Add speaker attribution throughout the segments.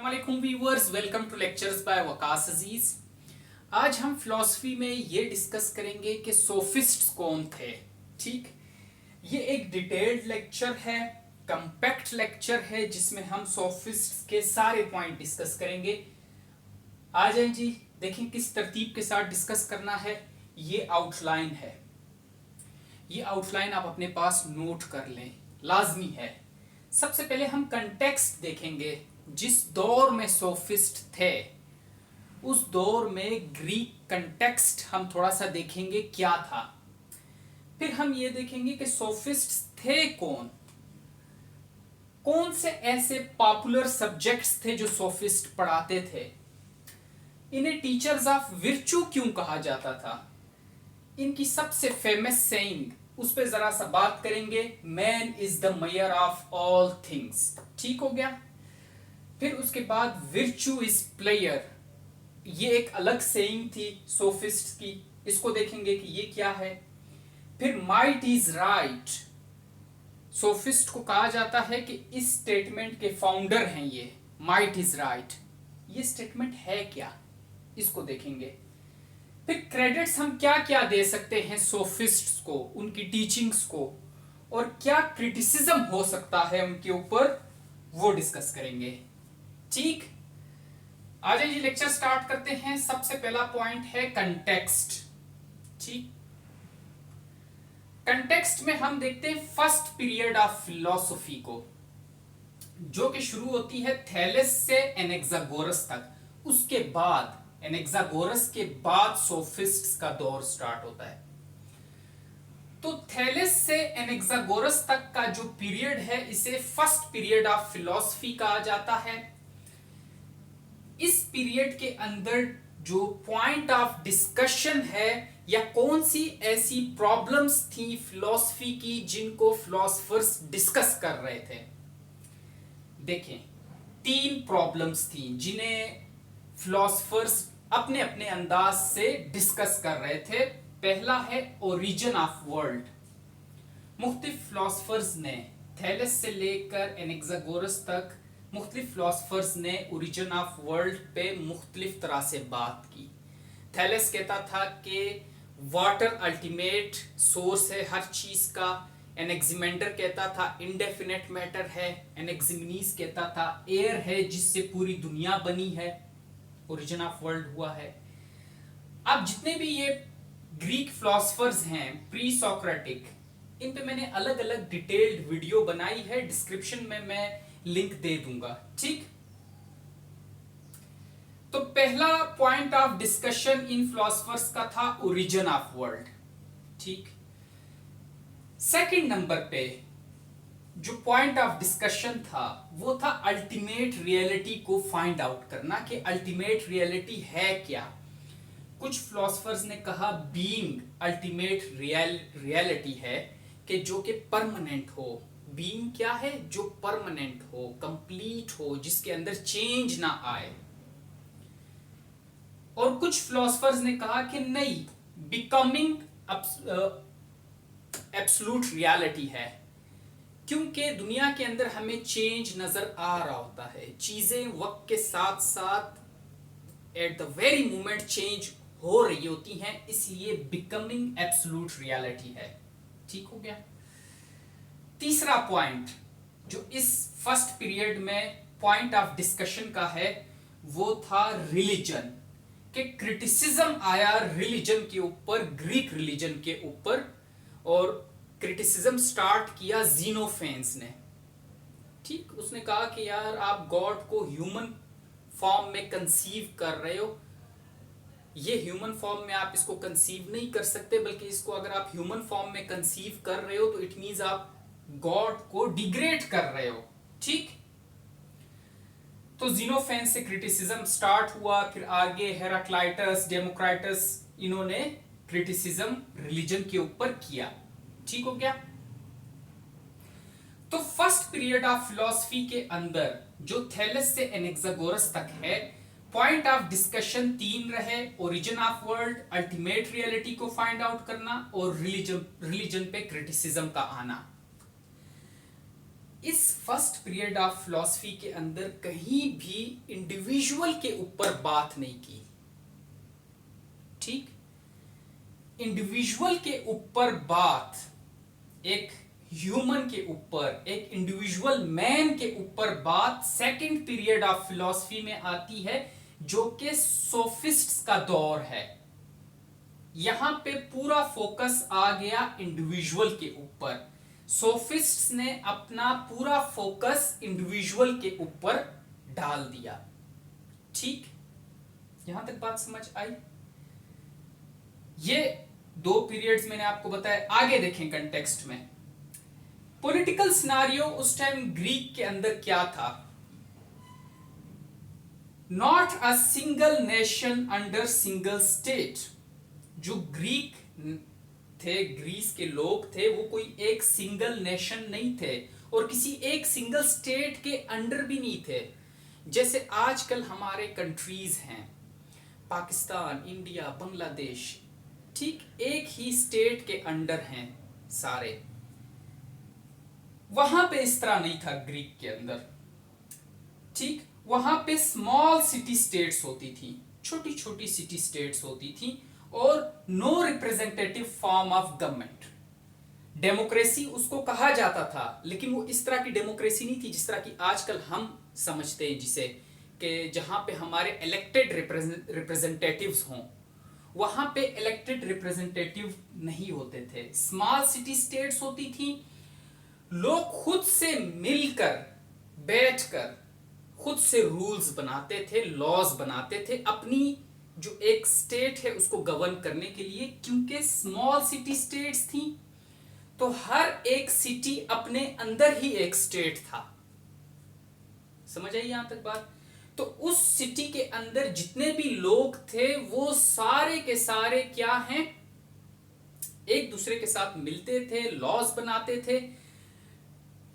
Speaker 1: अस्सलामुअलैकुम viewers, welcome to lectures by Waqas Aziz. आज हम फिलॉसफी में ये डिस्कस करेंगे कि सोफिस्ट्स कौन थे। ठीक, ये एक डिटेल्ड लेक्चर है, कंपैक्ट लेक्चर है जिसमें हम सोफिस्ट्स के सारे पॉइंट डिस्कस करेंगे। आ जाएं जी, देखें किस तरतीब के साथ डिस्कस करना है। ये आउटलाइन है, ये आउटलाइन आप अपने पास नोट कर लें, लाजमी है। सबसे पहले हम कंटेक्स्ट देखेंगे, जिस दौर में सोफिस्ट थे उस दौर में ग्रीक कंटेक्स्ट हम थोड़ा सा देखेंगे क्या था। फिर हम ये देखेंगे कि सोफिस्ट थे कौन, कौन से ऐसे पॉपुलर सब्जेक्ट्स थे जो सोफिस्ट पढ़ाते थे, इन्हें टीचर्स ऑफ विर्चू क्यों कहा जाता था, इनकी सबसे फेमस सेइंग उस पर जरा सा बात करेंगे। Man is the measure of all things, ठीक हो गया। फिर उसके बाद विर्चू इज प्लेयर, ये एक अलग सेइंग थी सोफिस्ट की, इसको देखेंगे कि ये क्या है। फिर माइट इज राइट, सोफिस्ट को कहा जाता है कि इस स्टेटमेंट के फाउंडर हैं ये, माइट इज राइट। ये स्टेटमेंट है क्या, इसको देखेंगे। फिर क्रेडिट्स हम क्या क्या दे सकते हैं सोफिस्ट्स को, उनकी टीचिंग्स को, और क्या क्रिटिसिज्म हो सकता है उनके ऊपर, वो डिस्कस करेंगे। ठीक, आ जाइए लेक्चर स्टार्ट करते हैं। सबसे पहला पॉइंट है कंटेक्स्ट। ठीक, कंटेक्स्ट में हम देखते हैं फर्स्ट पीरियड ऑफ फिलॉसफी को, जो कि शुरू होती है थैलेस से एनेक्सागोरस तक। उसके बाद एनेक्सागोरस के बाद सोफिस्ट्स का दौर स्टार्ट होता है। तो थैलेस से एनेक्सागोरस तक का जो पीरियड है इसे फर्स्ट पीरियड ऑफ फिलॉसफी कहा जाता है। इस पीरियड के अंदर जो पॉइंट ऑफ डिस्कशन है या कौन सी ऐसी प्रॉब्लम्स थी फिलॉसफी की जिनको फिलोसफर्स डिस्कस कर रहे थे, देखें तीन प्रॉब्लम्स थी जिन्हें फिलोसफर्स अपने अपने अंदाज से डिस्कस कर रहे थे। पहला है ओरिजिन ऑफ वर्ल्ड। मुख्तलिफ फिलोसफर्स ने थैलेस से लेकर एनेक्सागोरस तक मुख्तलिफ फिलोसफर्स ने ओरिजिन ऑफ वर्ल्ड पे मुख्तलिफ तरह से बात की। थैलेस कहता था कि वाटर अल्टीमेट सोर्स है हर चीज का, एनेक्सिमेंडर कहता था इंडेफिनेट मैटर है, एनेक्सिमीनीस कहता था एयर है जिससे पूरी दुनिया बनी है, ओरिजिन ऑफ वर्ल्ड हुआ है। अब जितने भी ये ग्रीक फिलोसफर्स हैं प्री सोक्रेटिक, इन पे मैंने अलग अलग डिटेल्ड वीडियो बनाई है, डिस्क्रिप्शन में मैं लिंक दे दूंगा। ठीक, तो पहला point of discussion in philosophers का था ओरिजिन ऑफ वर्ल्ड। ठीक, सेकंड नंबर पे जो पॉइंट ऑफ डिस्कशन था वो था अल्टीमेट रियलिटी को फाइंड आउट करना, कि अल्टीमेट रियलिटी है क्या। कुछ फिलोसफर्स ने कहा बीइंग अल्टीमेट रियलिटी है, कि जो कि परमानेंट हो। बीइंग क्या है, जो परमानेंट हो, कंप्लीट हो, जिसके अंदर चेंज ना आए। और कुछ फिलोसफर्स ने कहा कि नहीं, बिकमिंग एब्सोल्यूट रियलिटी है, क्योंकि दुनिया के अंदर हमें चेंज नजर आ रहा होता है, चीजें वक्त के साथ साथ at the very moment change हो रही होती हैं, इसलिए बिकमिंग एब्सोल्यूट रियलिटी है। ठीक हो गया। तीसरा पॉइंट जो इस फर्स्ट पीरियड में पॉइंट ऑफ डिस्कशन का है वो था रिलीजन, कि क्रिटिसिज्म आया रिलीजन के ऊपर, ग्रीक रिलीजन के ऊपर, और क्रिटिसिज्म स्टार्ट किया ज़ीनोफेंस ने। ठीक, उसने कहा कि यार आप गॉड को ह्यूमन फॉर्म में कंसीव कर रहे हो, ये ह्यूमन फॉर्म में आप इसको कंसीव नहीं कर सकते, बल्कि इसको अगर आप ह्यूमन फॉर्म में कंसीव कर रहे हो तो इट मींस आप गॉड को डिग्रेड कर रहे हो। ठीक, तो ज़ीनोफेंस से क्रिटिसिज्म स्टार्ट हुआ। फिर आगे हेराक्लाइटस, डेमोक्राइटस, इन्होंने क्रिटिसिज्म रिलीजन के ऊपर किया। ठीक हो गया। तो फर्स्ट पीरियड ऑफ फिलॉसफी के अंदर जो थैलेस से एनेक्सागोरस तक है, पॉइंट ऑफ डिस्कशन तीन रहे, origin of world, ultimate reality को फाइंड आउट करना, और रिलीजन पे क्रिटिसिज्म का आना। इस फर्स्ट पीरियड ऑफ फिलॉसफी के अंदर कहीं भी इंडिविजुअल के ऊपर बात नहीं की। ठीक, इंडिविजुअल के ऊपर बात, एक ह्यूमन के ऊपर, एक इंडिविजुअल मैन के ऊपर बात सेकंड पीरियड ऑफ फिलॉसफी में आती है, जो कि सोफिस्ट्स का दौर है। यहां पे पूरा फोकस आ गया इंडिविजुअल के ऊपर। सोफिस्ट्स ने अपना पूरा फोकस इंडिविजुअल के ऊपर डाल दिया। ठीक, यहां तक बात समझ आई? ये दो पीरियड्स मैंने आपको बताया। आगे देखें कंटेक्स्ट में, पॉलिटिकल सिनारियो उस टाइम ग्रीक के अंदर क्या था? Not a single nation under single state. जो ग्रीक थे, ग्रीस के लोग थे, वो कोई एक सिंगल नेशन नहीं थे और किसी एक सिंगल स्टेट के अंडर भी नहीं थे। जैसे आजकल हमारे कंट्रीज हैं, पाकिस्तान, इंडिया, बांग्लादेश, ठीक एक ही स्टेट के अंडर हैं सारे। वहां पे इस तरह नहीं था ग्रीक के अंदर। ठीक, वहां पे स्मॉल सिटी स्टेट्स होती थी, छोटी छोटी सिटी स्टेट्स होती थी और no representative form of government. Democracy उसको कहा जाता था, लेकिन वो इस तरह की डेमोक्रेसी नहीं थी जिस तरह की आजकल हम समझते हैं, जिसे कि जहां पे हमारे इलेक्टेड रिप्रेजेंटेटिव्स हों। वहां पे इलेक्टेड रिप्रेजेंटेटिव नहीं होते थे, स्मॉल सिटी स्टेट्स होती थी। लोग खुद से मिलकर, बैठकर खुद से रूल्स बनाते थे, लॉज बनाते थे अपनी जो एक स्टेट है उसको गवर्न करने के लिए। क्योंकि स्मॉल सिटी स्टेट्स थी तो हर एक सिटी अपने अंदर ही एक स्टेट था। समझ आई यहां तक बात? तो उस सिटी के अंदर जितने भी लोग थे वो सारे के सारे क्या हैं, एक दूसरे के साथ मिलते थे, लॉज बनाते थे।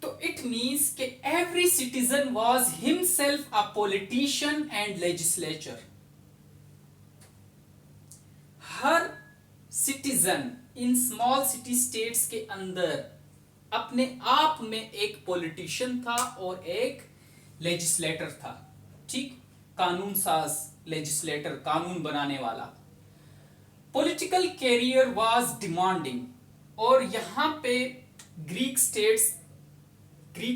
Speaker 1: तो इट मीन्स कि every citizen was himself a politician and legislature. Her citizen in small city states के अंदर अपने आप में एक पॉलिटिशियन था और एक लेजिस्लेटर था। ठीक, कानून साज, लेजिस्लेटर, कानून बनाने वाला। Political career was demanding. और यहां पे ग्रीक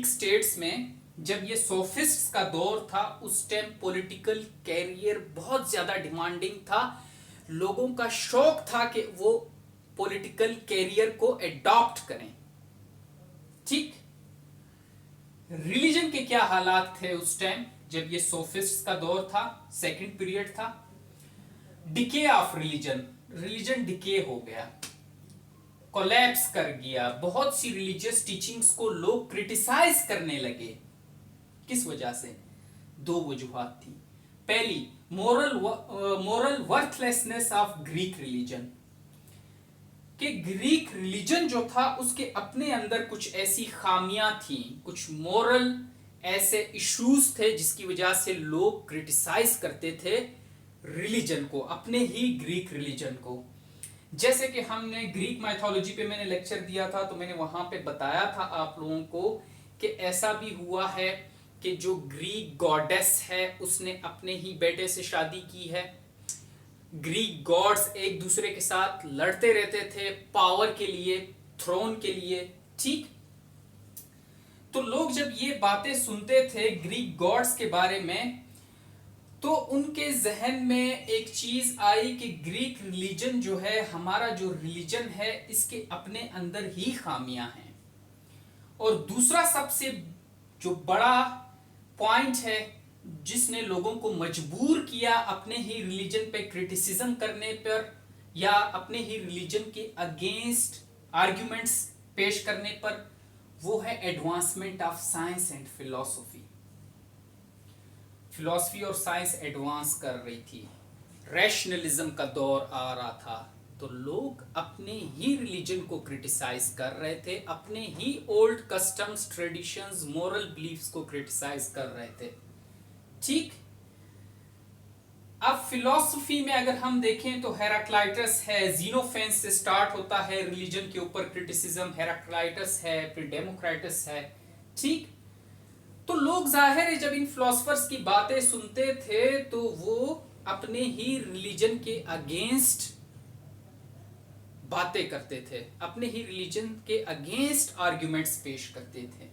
Speaker 1: स्टेट्स में जब ये सोफिस्ट्स का दौर था, उस टाइम पॉलिटिकल कैरियर बहुत ज्यादा डिमांडिंग था। लोगों का शौक था कि वो पॉलिटिकल कैरियर को एडॉप्ट करें। ठीक, रिलीजन के क्या हालात थे उस टाइम जब ये सोफिस्ट्स का दौर था, सेकंड पीरियड था? Decay of religion, religion decay हो गया, कोलैप्स कर गया। बहुत सी रिलीजियस टीचिंग्स को लोग क्रिटिसाइज करने लगे। किस वजह से? दो वजूहात थी। पहली, moral worthlessness of Greek religion, कि ग्रीक रिलीजन जो था उसके अपने अंदर कुछ ऐसी खामियां थी, कुछ मोरल ऐसे इश्यूज थे जिसकी वजह से लोग क्रिटिसाइज करते थे रिलीजन को, अपने ही ग्रीक रिलीजन को। जैसे कि हमने ग्रीक माइथोलॉजी पे मैंने लेक्चर दिया था, तो मैंने वहां पे बताया था आप लोगों को कि ऐसा भी हुआ है कि जो ग्रीक गॉडेस है उसने अपने ही बेटे से शादी की है। ग्रीक गॉड्स एक दूसरे के साथ लड़ते रहते थे पावर के लिए, थ्रोन के लिए। ठीक, तो लोग जब ये बातें सुनते थे ग्रीक गॉड्स के बारे में, तो उनके जहन में एक चीज आई कि ग्रीक रिलीजन जो है, हमारा जो रिलीजन है, इसके अपने अंदर ही खामियां हैं। और दूसरा सबसे जो बड़ा पॉइंट है जिसने लोगों को मजबूर किया अपने ही रिलीजन पे क्रिटिसिज्म करने पर या अपने ही रिलीजन के अगेंस्ट आर्ग्यूमेंट्स पेश करने पर, वो है advancement of science and philosophy. Philosophy और साइंस एडवांस कर रही थी, रैशनलिज्म का दौर आ रहा था, तो लोग अपने ही रिलीजन को क्रिटिसाइज कर रहे थे, अपने ही old customs, traditions, moral beliefs को क्रिटिसाइज कर रहे थे। ठीक, अब फिलॉसफी में अगर हम देखें तो हेराक्लाइटस है, ज़ीनोफेंस से स्टार्ट होता है रिलीजन के ऊपर क्रिटिसिज्म, हेराक्लाइटस है, फिर डेमोक्राइटस है। ठीक। तो लोग जाहिर है जब इन फिलोसफर्स की बातें सुनते थे तो वो अपने ही रिलीजन के अगेंस्ट बातें करते थे, अपने ही रिलीजन के अगेंस्ट आर्ग्यूमेंट्स पेश करते थे।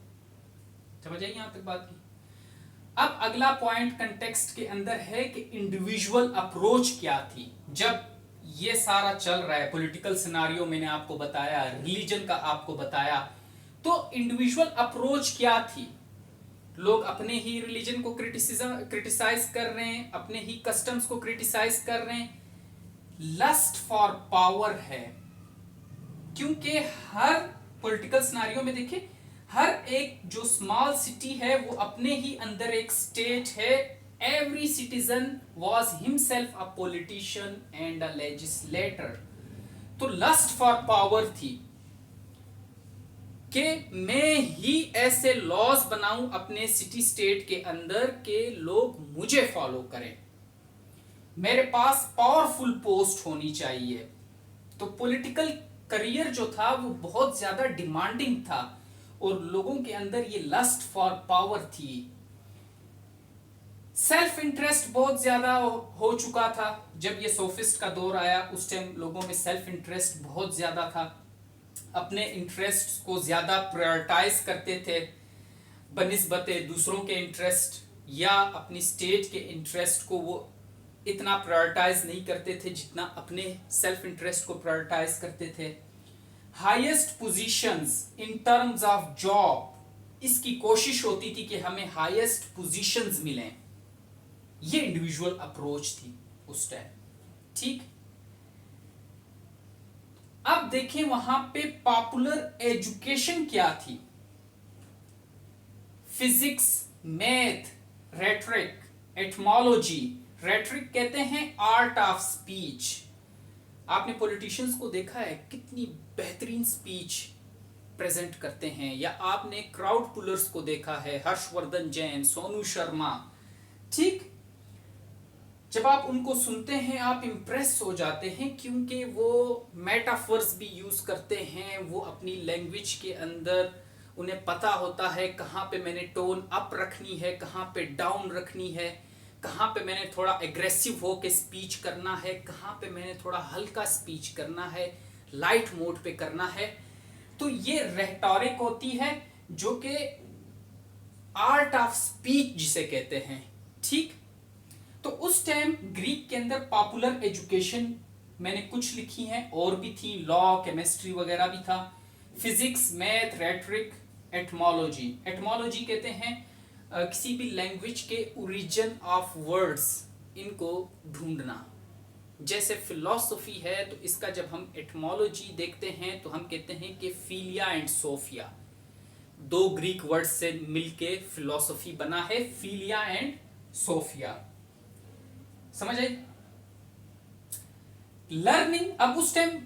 Speaker 1: समझ आई यहां तक बात की। अब अगला पॉइंट कंटेक्स्ट के अंदर है कि इंडिविजुअल अप्रोच क्या थी जब ये सारा चल रहा है। पॉलिटिकल सिनारियो मैंने आपको बताया, रिलीजन का आपको बताया, तो इंडिविजुअल अप्रोच क्या थी। लोग अपने ही रिलीजन को क्रिटिसाइज कर रहे हैं, अपने ही कस्टम्स को क्रिटिसाइज कर रहे हैं। लस्ट फॉर पावर है, क्योंकि हर पॉलिटिकल सिनेरियो में देखिए, हर एक जो स्मॉल सिटी है वो अपने ही अंदर एक स्टेट है। Every citizen was himself a politician and a legislator. तो लस्ट फॉर पावर थी कि मैं ही ऐसे लॉज बनाऊं अपने सिटी स्टेट के अंदर के लोग मुझे फॉलो करें, मेरे पास पावरफुल पोस्ट होनी चाहिए। तो पॉलिटिकल करियर जो था वो बहुत ज्यादा डिमांडिंग था और लोगों के अंदर ये लस्ट फॉर पावर थी। सेल्फ इंटरेस्ट बहुत ज्यादा हो चुका था। जब ये सोफिस्ट का दौर आया उस टाइम लोगों में सेल्फ इंटरेस्ट बहुत ज्यादा था, अपने इंटरेस्ट को ज्यादा प्रायोरिटाइज करते थे बनिस्बते दूसरों के इंटरेस्ट, या अपनी स्टेट के इंटरेस्ट को वो इतना प्रायोरिटाइज नहीं करते थे जितना अपने सेल्फ इंटरेस्ट को प्रायोरिटाइज करते थे। Highest positions in terms of job, इसकी कोशिश होती थी कि हमें हाईएस्ट पोजीशंस मिलें। ये इंडिविजुअल अप्रोच थी उस टाइम। ठीक। अब देखें वहां पे पॉपुलर एजुकेशन क्या थी। Physics, math, rhetoric, etymology. Rhetoric कहते हैं आर्ट ऑफ स्पीच। आपने पॉलिटिशियंस को देखा है कितनी बेहतरीन स्पीच प्रेजेंट करते हैं, या आपने क्राउड पुलर्स को देखा है, हर्षवर्धन जैन, सोनू शर्मा। ठीक। जब आप उनको सुनते हैं आप इंप्रेस हो जाते हैं, क्योंकि वो मेटाफर्स भी यूज करते हैं। वो अपनी लैंग्वेज के अंदर उन्हें पता होता है कहाँ पे मैंने टोन अप रखनी है, कहाँ पे डाउन रखनी है, कहाँ पे मैंने थोड़ा एग्रेसिव होके स्पीच करना है, कहाँ पे मैंने थोड़ा हल्का स्पीच करना है, लाइट मोड पे करना है। तो ये रेटोरिक होती है जो कि आर्ट ऑफ स्पीच जिसे कहते हैं। ठीक। तो उस टाइम ग्रीक के अंदर पॉपुलर एजुकेशन मैंने कुछ लिखी हैं, और भी थी, लॉ, केमिस्ट्री वगैरह भी था। Physics, math, rhetoric, etymology. Etymology कहते हैं किसी भी लैंग्वेज के ओरिजिन ऑफ वर्ड्स, इनको ढूंढना। जैसे फिलॉसफी है तो इसका जब हम एटमोलॉजी देखते हैं तो हम कहते हैं कि फिलिया एंड सोफिया, दो ग्रीक वर्ड से मिलके फिलॉसफी बना है, फिलिया एंड सोफिया। समझ आई। लर्निंग, अब उस टाइम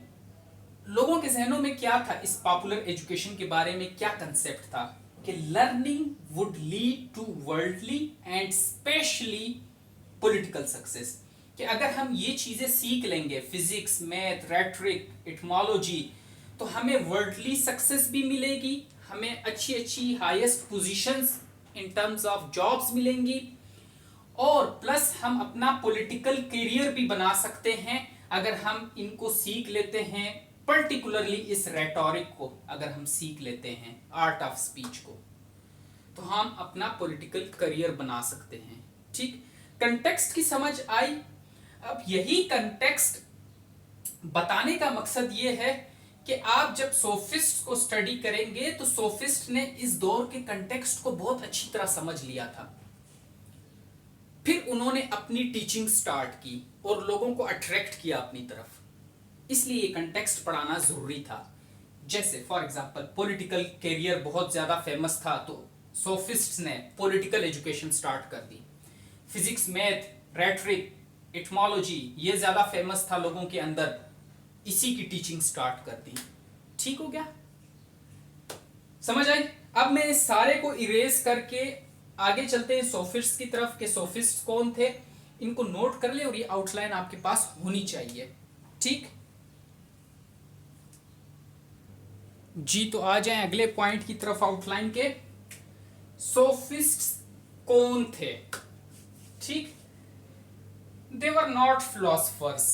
Speaker 1: लोगों के जहनों में क्या था, इस पॉपुलर एजुकेशन के बारे में क्या कंसेप्ट था कि learning would lead to worldly and specially political success. कि अगर हम ये चीजें सीख लेंगे, फिजिक्स, मैथ, रेटरिक, एटमोलॉजी, तो हमें वर्ल्डली सक्सेस भी मिलेगी, हमें अच्छी अच्छी highest positions in terms of jobs मिलेंगी, और प्लस हम अपना पॉलिटिकल करियर भी बना सकते हैं अगर हम इनको सीख लेते हैं। पर्टिकुलरली इस रेटोरिक को अगर हम सीख लेते हैं, आर्ट ऑफ स्पीच को, तो हम अपना पॉलिटिकल करियर बना सकते हैं। ठीक। कंटेक्स्ट की समझ आई। अब यही कंटेक्स्ट बताने का मकसद ये है कि आप जब सोफिस्ट को स्टडी करेंगे तो सोफिस्ट ने इस दौर के कंटेक्स्ट को बहुत अच्छी तरह समझ लिया था। फिर उन्होंने अपनी टीचिंग स्टार्ट की और लोगों को अट्रैक्ट किया अपनी तरफ, इसलिए ये कंटेक्स्ट पढ़ाना जरूरी था। जैसे फॉर एग्जांपल पॉलिटिकल कैरियर बहुत ज्यादा फेमस था तो सोफिस्ट्स ने पॉलिटिकल एजुकेशन स्टार्ट कर दी। फिजिक्स, मैथ, रेटरिक, एटमोलॉजी ये ज्यादा फेमस था लोगों के अंदर, इसी की टीचिंग स्टार्ट कर दी। ठीक हो गया, समझ आई। अब मैं इस सारे को इरेज करके आगे चलते हैं सोफिस्ट्स की तरफ कि सोफिस्ट्स कौन थे। इनको नोट कर ले और ये आउटलाइन आपके पास होनी चाहिए। ठीक जी, तो आ जाएं अगले पॉइंट की तरफ आउटलाइन के। सोफिस्ट्स कौन थे? ठीक, दे वर नॉट फिलोसफर्स,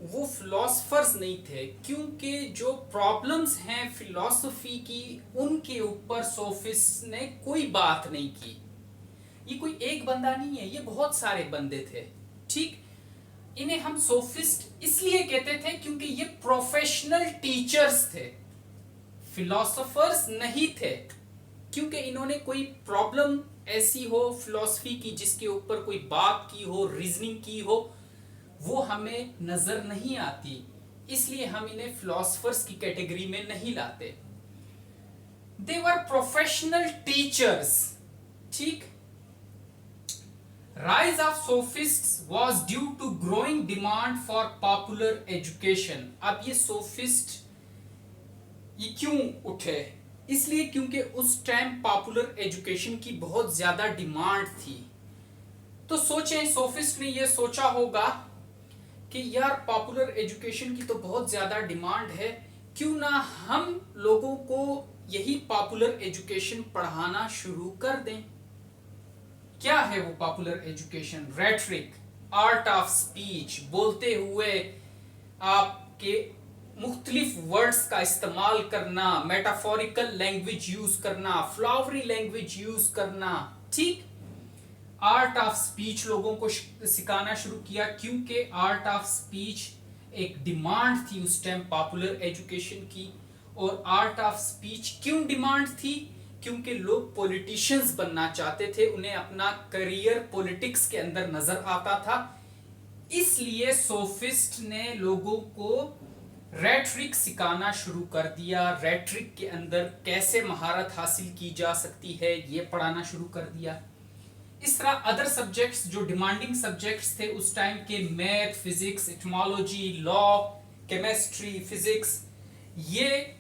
Speaker 1: वो फिलोसफर्स नहीं थे, क्योंकि जो प्रॉब्लम्स हैं फिलॉसफी की उनके ऊपर सोफिस्ट ने कोई बात नहीं की। ये कोई एक बंदा नहीं है, ये बहुत सारे बंदे थे। ठीक, इन्हें हम सोफिस्ट इसलिए कहते थे क्योंकि ये प्रोफेशनल टीचर्स थे, फिलोसोफर्स नहीं थे, क्योंकि इन्होंने कोई प्रॉब्लम ऐसी हो फिलॉसफी की जिसके ऊपर कोई बात की हो, रीजनिंग की हो, वो हमें नजर नहीं आती, इसलिए हम इन्हें फिलोसफर्स की कैटेगरी में नहीं लाते। दे वर प्रोफेशनल टीचर्स। ठीक, rise of sophists was due to growing demand for popular education। अब ये सोफिस्ट ये क्यों उठे? इसलिए क्योंकि उस टाइम पॉपुलर एजुकेशन की बहुत ज्यादा डिमांड थी। तो सोचें, सोफिस्ट ने ये सोचा होगा कि यार पॉपुलर एजुकेशन की तो बहुत ज्यादा डिमांड है, क्यों ना हम लोगों को यही पॉपुलर एजुकेशन पढ़ाना शुरू कर दें। क्या है वो popular education? Rhetoric, art of speech, बोलते हुए आपके मुख्तलिफ वर्ड्स का इस्तेमाल करना, मेटाफोरिकल लैंग्वेज यूज करना, फ्लावरी लैंग्वेज यूज करना। ठीक, आर्ट ऑफ स्पीच लोगों को सिखाना शुरू किया, क्योंकि आर्ट ऑफ स्पीच एक डिमांड थी उस टाइम पॉपुलर एजुकेशन की। और आर्ट ऑफ स्पीच क्यों डिमांड थी? क्योंकि लोग पॉलिटिशियंस बनना चाहते थे, उन्हें अपना करियर पॉलिटिक्स के अंदर नजर आता था, इसलिए सोफिस्ट ने लोगों को रेटरिक सिखाना शुरू कर दिया। रेटरिक के अंदर कैसे महारत हासिल की जा सकती है ये पढ़ाना शुरू कर दिया। इस तरह अदर सब्जेक्ट्स जो डिमांडिंग सब्जेक्ट्स थे उस टाइम के, math, physics, etymology, law, chemistry, physics, ये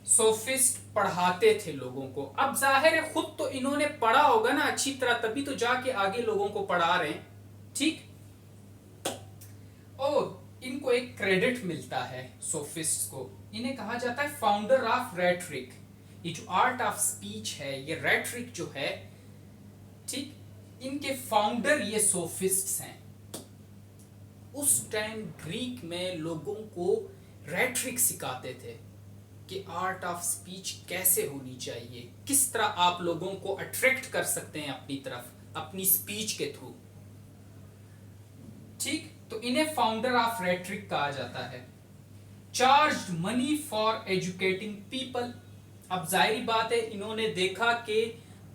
Speaker 1: सोफिस्ट पढ़ाते थे लोगों को। अब जाहिर है खुद तो इन्होंने पढ़ा होगा ना अच्छी तरह, तभी तो जाके आगे लोगों को पढ़ा रहे हैं। ठीक, और इनको एक क्रेडिट मिलता है सोफिस्ट्स को, इन्हें कहा जाता है फाउंडर ऑफ रेटरिक। ये जो आर्ट ऑफ स्पीच है, ये रेटरिक जो है, ठीक, इनके फाउंडर ये सोफिस्ट्स हैं। उस टाइम ग्रीक में लोगों को रेटरिक सिखाते थे कि आर्ट ऑफ स्पीच कैसे होनी चाहिए, किस तरह आप लोगों को अट्रैक्ट कर सकते हैं अपनी तरफ अपनी स्पीच के थ्रू। ठीक, तो इन्हें फाउंडर ऑफ रेटरिक कहा जाता है। Charged money for educating people. अब जाहिर बात है इन्होंने देखा कि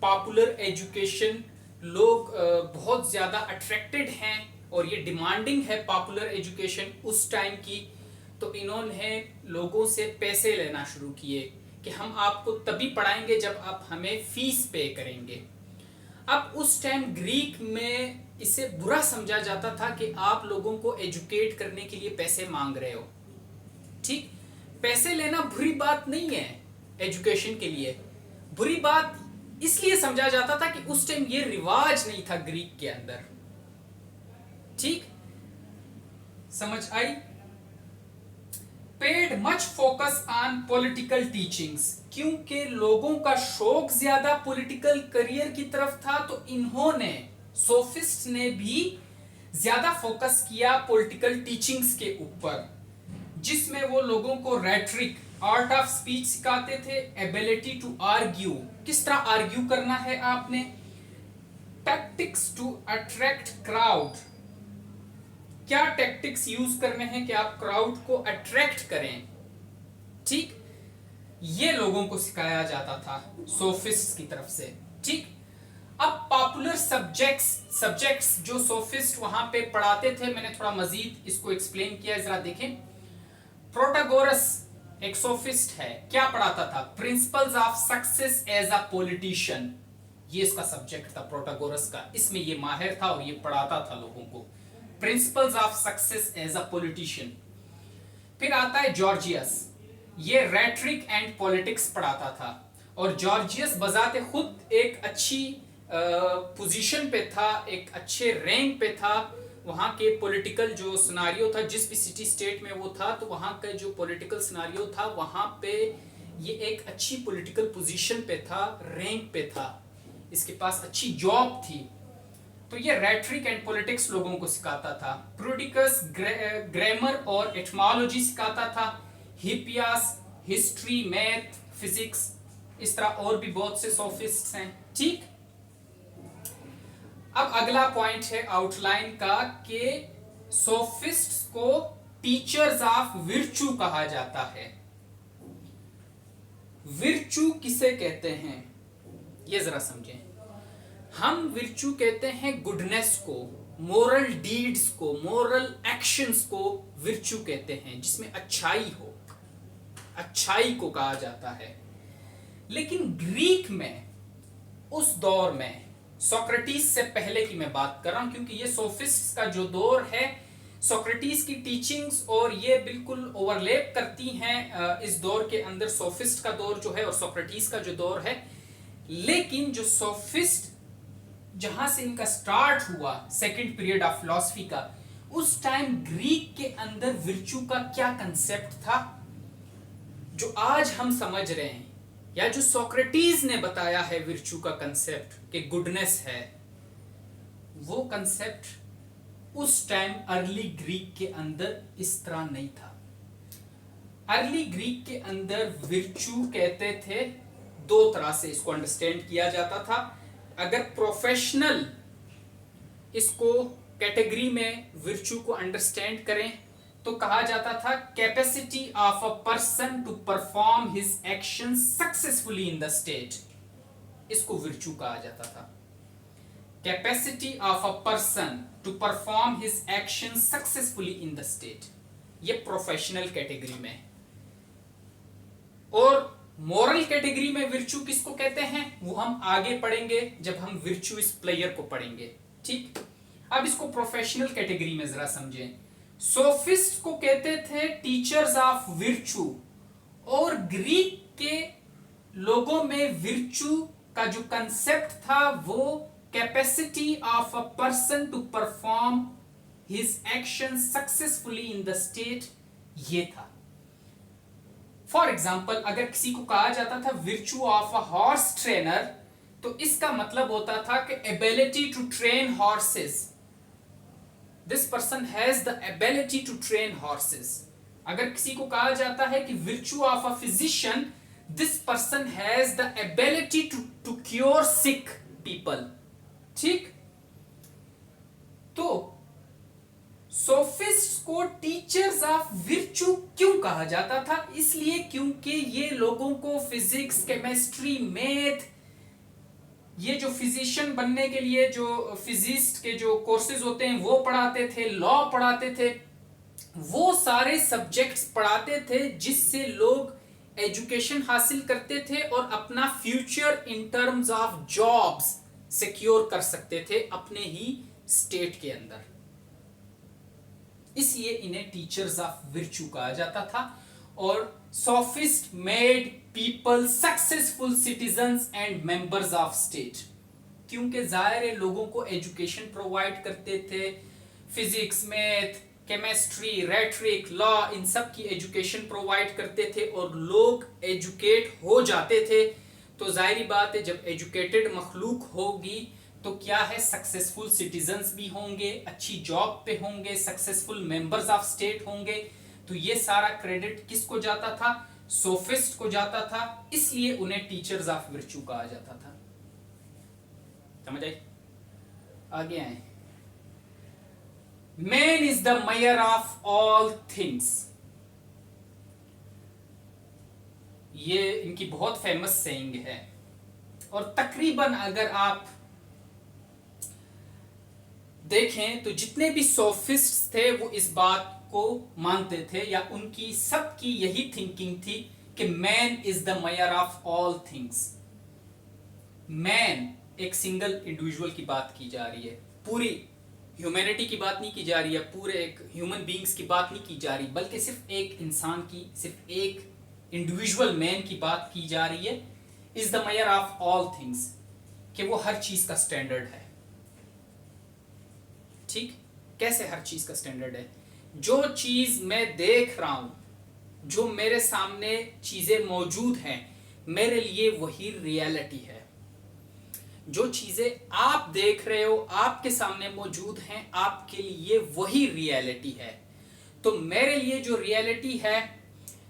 Speaker 1: पॉपुलर एजुकेशन लोग बहुत ज्यादा अट्रैक्टेड हैं और ये डिमांडिंग है पॉपुलर एजुकेशन उस टाइम की, तो इन्होंने लोगों से पैसे लेना शुरू किए कि हम आपको तभी पढ़ाएंगे जब आप हमें फीस पे करेंगे। अब उस टाइम ग्रीक में इसे बुरा समझा जाता था कि आप लोगों को एजुकेट करने के लिए पैसे मांग रहे हो। ठीक, पैसे लेना बुरी बात नहीं है एजुकेशन के लिए, बुरी बात इसलिए समझा जाता था कि उस टाइम ये रिवाज नहीं था ग्रीक के अंदर। ठीक, समझ आई? Paid much focus on political teachings, क्योंकि लोगों का शौक ज्यादा पॉलिटिकल करियर की तरफ था, तो इन्होंने सोफिस्ट ने भी ज्यादा फोकस किया पॉलिटिकल टीचिंग्स के ऊपर, जिसमें वो लोगों को रेटरिक, आर्ट ऑफ स्पीच सिखाते थे, एबिलिटी टू आर्ग्यू, किस तरह आर्ग्यू करना है आपने, टैक्टिक्स टू अट्रैक्ट क्राउड, क्या टैक्टिक्स यूज करने हैं कि आप क्राउड को अट्रैक्ट करें। ठीक, ये लोगों को सिखाया जाता था सोफिस्ट की तरफ से। ठीक, अब पॉपुलर सब्जेक्ट्स जो सोफिस्ट वहां पे पढ़ाते थे, मैंने थोड़ा मजीद इसको एक्सप्लेन किया, जरा देखें। प्रोटागोरस एक सोफिस्ट है, क्या पढ़ाता था? Principles of success as a politician, ये इसका सब्जेक्ट था प्रोटागोरस का, इसमें ये माहिर था और ये पढ़ाता था लोगों को principles of success as a politician. फिर आता है जॉर्जियस, ये रेटरिक एंड पॉलिटिक्स पढ़ाता था, और जॉर्जियस बजाते खुद एक अच्छी पोजीशन पे था, एक अच्छे रैंक पे था, वहाँ के पॉलिटिकल जो सिनारियो था, जिस भी सिटी स्टेट में वो था, तो वहाँ का जो पॉलिटिकल सिनारियो था वहाँ पे ये एक अच्छी पॉलिटिकल पोजीशन पे था, रैंक पे था, इसके पास अच्छी जॉब थी। तो ये रेटरिक एंड पॉलिटिक्स लोगों को सिखाता था। प्रोडिकस ग्रामर और एटमोलॉजी सिखाता था। हिपियास हिस्ट्री, मैथ, फिजिक्स, इस तरह और भी बहुत से सोफिस्ट्स हैं। ठीक, अब अगला पॉइंट है आउटलाइन का कि सोफिस्ट्स को टीचर्स ऑफ विर्चू कहा जाता है। विर्चू किसे कहते हैं ये जरा समझें। हम विर्चू कहते हैं गुडनेस को, मोरल डीड्स को, मोरल एक्शंस को विर्चू कहते हैं, जिसमें अच्छाई हो, अच्छाई को कहा जाता है। लेकिन ग्रीक में उस दौर में, सोक्रेटिस से पहले की मैं बात कर रहा हूं, क्योंकि ये सोफिस्ट्स का जो दौर है, सोक्रेटिस की टीचिंग्स और ये बिल्कुल ओवरलैप करती हैं इस दौर के अंदर, सोफिस्ट का दौर जो है और सोक्रेटिस का जो दौर है। लेकिन जो सोफिस्ट जहां से इनका स्टार्ट हुआ, सेकंड पीरियड ऑफ फिलॉसफी का, उस टाइम ग्रीक के अंदर विर्चू का क्या कंसेप्ट था जो आज हम समझ रहे हैं, या जो सोक्रेटिस ने बताया है विर्चू का कंसेप्ट कि गुडनेस है, वो कंसेप्ट उस टाइम अर्ली ग्रीक के अंदर इस तरह नहीं था। अर्ली ग्रीक के अंदर विर्चू कहते थे, दो तरह से इसको अंडरस्टैंड किया जाता था। अगर प्रोफेशनल इसको कैटेगरी में विर्चू को अंडरस्टैंड करें तो कहा जाता था capacity of a person to perform his action successfully in the state, इसको विर्चू कहा जाता था। Capacity of a person to perform his action successfully in the state, ये प्रोफेशनल कैटेगरी में। और मोरल कैटेगरी में विर्चू किसको कहते हैं वो हम आगे पढ़ेंगे जब हम विर्चुअस प्लेयर को पढ़ेंगे। ठीक, अब इसको प्रोफेशनल कैटेगरी में जरा समझें। सोफिस्ट को कहते थे टीचर्स ऑफ विर्चू, और ग्रीक के लोगों में विर्चू का जो कंसेप्ट था वो capacity of a person to perform his action successfully in the state, ये था। फॉर एग्जाम्पल, अगर किसी को कहा जाता था virtue of a horse trainer, तो इसका मतलब होता था कि ability to train horses, this person has the ability to train horses. अगर किसी को कहा जाता है कि virtue of a physician, this person has the ability to cure sick people. ठीक, तो सोफिस्ट को टीचर्स ऑफ विर्चू क्यों कहा जाता था? इसलिए क्योंकि ये लोगों को फिजिक्स, केमिस्ट्री, मैथ, ये जो फिजिशियन बनने के लिए जो फिजिस्ट के जो कोर्सेज होते हैं वो पढ़ाते थे, लॉ पढ़ाते थे, वो सारे सब्जेक्ट्स पढ़ाते थे जिससे लोग एजुकेशन हासिल करते थे और अपना future in terms of jobs secure कर सकते थे अपने ही स्टेट के अंदर। इसलिए इन्हें टीचर्स ऑफ विर्चू कहा जाता था। और sophist made people successful citizens and members of state, क्योंकि जाहिर लोगों को एजुकेशन प्रोवाइड करते थे, physics, math, chemistry, rhetoric, law, इन सब की एजुकेशन प्रोवाइड करते थे और लोग एजुकेट हो जाते थे। तो जाहिर बात है जब एजुकेटेड मखलूक होगी तो क्या है, सक्सेसफुल सिटीजन्स भी होंगे, अच्छी जॉब पे होंगे, सक्सेसफुल मेंबर्स ऑफ स्टेट होंगे। तो ये सारा क्रेडिट किसको जाता था? सोफिस्ट को जाता था, इसलिए उन्हें टीचर्स ऑफ विर्चू कहा जाता था। समझ आई? आगे आए। Man is the measure of all things, ये इनकी बहुत फेमस सेइंग है। और तकरीबन अगर आप देखें तो जितने भी सोफिस्ट्स थे वो इस बात को मानते थे, या उनकी सबकी यही थिंकिंग थी कि man is the measure of all things. Man एक सिंगल इंडिविजुअल की बात की जा रही है, पूरी ह्यूमैनिटी की बात नहीं की जा रही है, पूरे एक ह्यूमन बींग्स की बात नहीं की जा रही, बल्कि सिर्फ एक इंसान की, सिर्फ एक इंडिविजुअल मैन की बात की जा रही है। Is the measure of all things, कि वो हर चीज का स्टैंडर्ड है। ठीक, कैसे हर चीज का स्टैंडर्ड है? जो चीज मैं देख रहा हूं, जो मेरे सामने चीजें मौजूद हैं, मेरे लिए वही रियलिटी है। जो चीजें आप देख रहे हो, आपके सामने मौजूद हैं, आपके लिए वही रियलिटी है। तो मेरे लिए जो रियलिटी है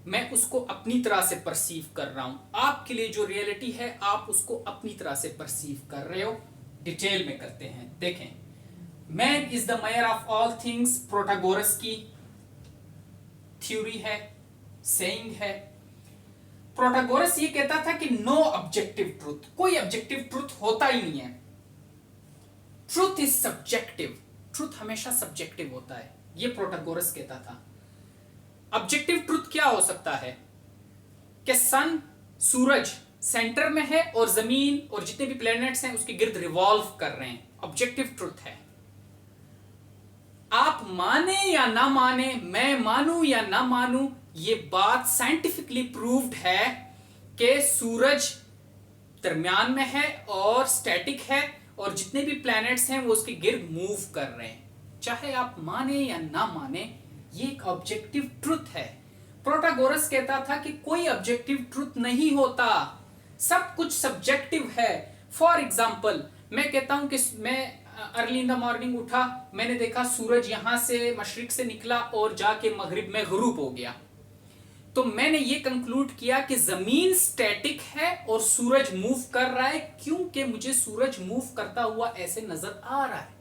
Speaker 1: मैं उसको अपनी तरह से परसीव कर रहा हूं, आपके लिए जो रियलिटी है आप उसको अपनी तरह से परसीव कर रहे हो। डिटेल में करते हैं। देखें, man is the measure of all things Protagoras की थ्योरी है, सेइंग है। प्रोटागोरस ये कहता था कि नो ऑब्जेक्टिव ट्रूथ, कोई ऑब्जेक्टिव ट्रूथ होता ही नहीं है। ट्रूथ इज सब्जेक्टिव, ट्रूथ हमेशा सब्जेक्टिव होता है, ये प्रोटागोरस कहता था। ऑब्जेक्टिव ट्रूथ क्या हो सकता है कि सन, सूरज सेंटर में है और जमीन और जितने भी प्लैनेट्स हैं उसके गिर्द रिवॉल्व कर रहे हैं, ऑब्जेक्टिव ट्रूथ है। आप माने या ना माने, मैं मानूं या ना मानूं, ये बात साइंटिफिकली प्रूव्ड है कि सूरज दरमियान में है और स्टैटिक है और जितने भी प्लैनेट्स हैं वो उसके गिर्द मूव कर रहे हैं। चाहे आप माने या ना माने, ये एक ऑब्जेक्टिव ट्रूथ है। प्रोटागोरस कहता था कि कोई ऑब्जेक्टिव ट्रूथ नहीं होता, सब कुछ सब्जेक्टिव है। फॉर एग्जाम्पल, मैं कहता हूं कि मैं अर्ली इन द मॉर्निंग उठा, मैंने देखा सूरज यहां से मशरिक से निकला और जाके मगरिब में गुरूब हो गया, तो मैंने ये कंक्लूड किया कि जमीन स्टैटिक है और सूरज मूव कर रहा है, क्योंकि मुझे सूरज मूव करता हुआ ऐसे नजर आ रहा है।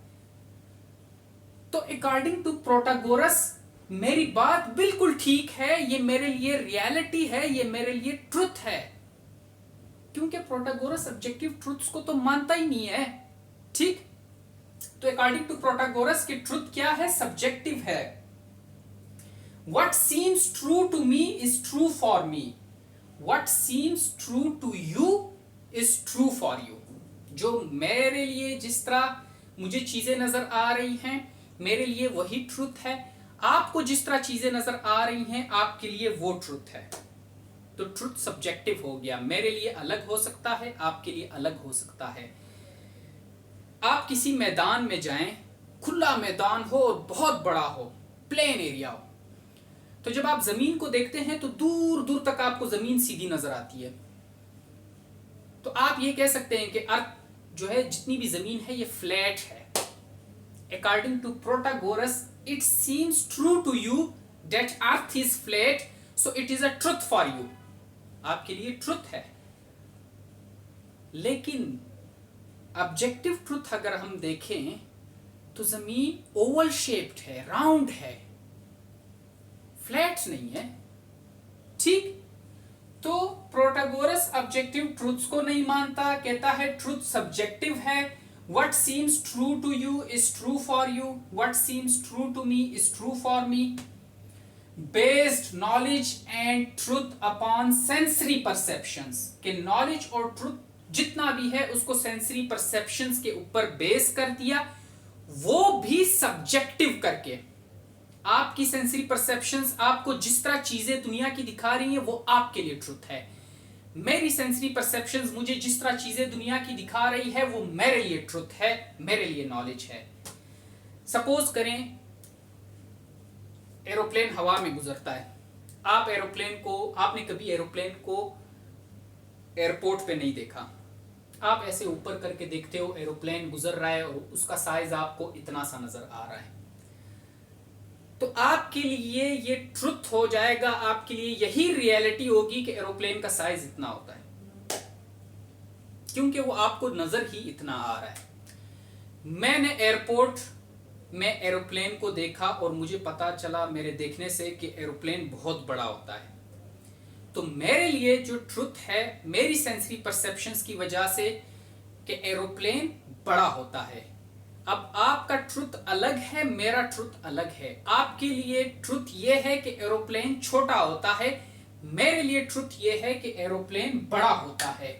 Speaker 1: तो अकॉर्डिंग टू प्रोटागोरस मेरी बात बिल्कुल ठीक है, ये मेरे लिए रियलिटी है, ये मेरे लिए ट्रुथ है, क्योंकि प्रोटागोरस ऑब्जेक्टिव ट्रुथ्स को तो मानता ही नहीं है। ठीक, तो अकॉर्डिंग टू प्रोटागोरस की ट्रुथ क्या है? सब्जेक्टिव है। What seems true to me is true for me. What seems true to you is true for you. जो मेरे लिए जिस तरह मुझे चीजें नजर आ रही हैं, मेरे लिए वही ट्रुथ है। आपको जिस तरह चीजें नजर आ रही हैं, आपके लिए वो ट्रुथ है। तो ट्रुथ सब्जेक्टिव हो गया, मेरे लिए अलग हो सकता है, आपके लिए अलग हो सकता है। आप किसी मैदान में जाएं, खुला मैदान हो और बहुत बड़ा हो, प्लेन एरिया हो, तो जब आप जमीन को देखते हैं तो दूर दूर तक आपको जमीन सीधी नजर आती है। तो आप ये कह सकते हैं कि अर्थ जो है, जितनी भी जमीन है, ये फ्लैट है। According to Protagoras, it seems true to you that earth is flat, so it is a truth for you. आपके लिए ट्रुथ है। लेकिन ऑब्जेक्टिव ट्रुथ अगर हम देखें तो जमीन ओवल शेप्ड है, राउंड है, फ्लैट नहीं है। ठीक, तो प्रोटागोरस ऑब्जेक्टिव ट्रूथ्स को नहीं मानता, कहता है ट्रूथ सब्जेक्टिव है। What seems true to you is true for you, what seems true to me is true for me. Based knowledge and truth upon sensory perceptions, के नॉलेज और truth जितना भी है उसको सेंसरी परसेप्शंस के ऊपर base कर दिया, वो भी सब्जेक्टिव करके। आपकी सेंसरी परसेप्शंस आपको जिस तरह चीजें दुनिया की दिखा रही हैं वो आपके लिए ट्रुथ है। मेरी सेंसरी परसेप्शंस मुझे जिस तरह चीजें दुनिया की दिखा रही है वो मेरे लिए ट्रुथ है, मेरे लिए नॉलेज है। सपोज करें एरोप्लेन हवा में गुजरता है, आप एरोप्लेन को, आपने कभी एरोप्लेन को एयरपोर्ट पे नहीं देखा, आप ऐसे ऊपर करके देखते हो एरोप्लेन गुजर रहा है और उसका साइज आपको इतना सा नजर आ रहा है, तो आपके लिए ये ट्रुथ हो जाएगा, आपके लिए यही रियलिटी होगी कि एरोप्लेन का साइज इतना होता है, क्योंकि वो आपको नजर ही इतना आ रहा है। मैंने एयरपोर्ट में एरोप्लेन को देखा और मुझे पता चला मेरे देखने से कि एरोप्लेन बहुत बड़ा होता है, तो मेरे लिए जो ट्रुथ है मेरी सेंसरी परसेप्शंस की वजह से कि एरोप्लेन बड़ा होता है। अब आपका ट्रुथ अलग है, मेरा ट्रुथ अलग है। आपके लिए ट्रुथ ये है कि एरोप्लेन छोटा होता है, मेरे लिए ट्रुथ ये है कि एरोप्लेन बड़ा होता है।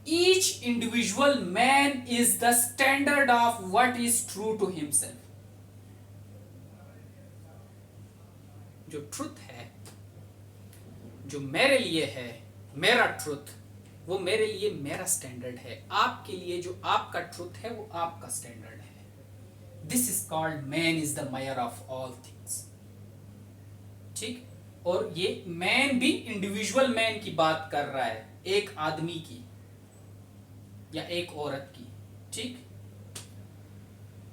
Speaker 1: Each individual man is the standard of what is true to himself. जो ट्रुथ है, जो मेरे लिए है, मेरा ट्रुथ, वो मेरे लिए मेरा स्टैंडर्ड है। आपके लिए जो आपका ट्रुथ है वो आपका स्टैंडर्ड है। This is called man is the measure of all things. ठीक, और ये मैन भी इंडिविजुअल मैन की बात कर रहा है, एक आदमी की। या एक औरत की। ठीक,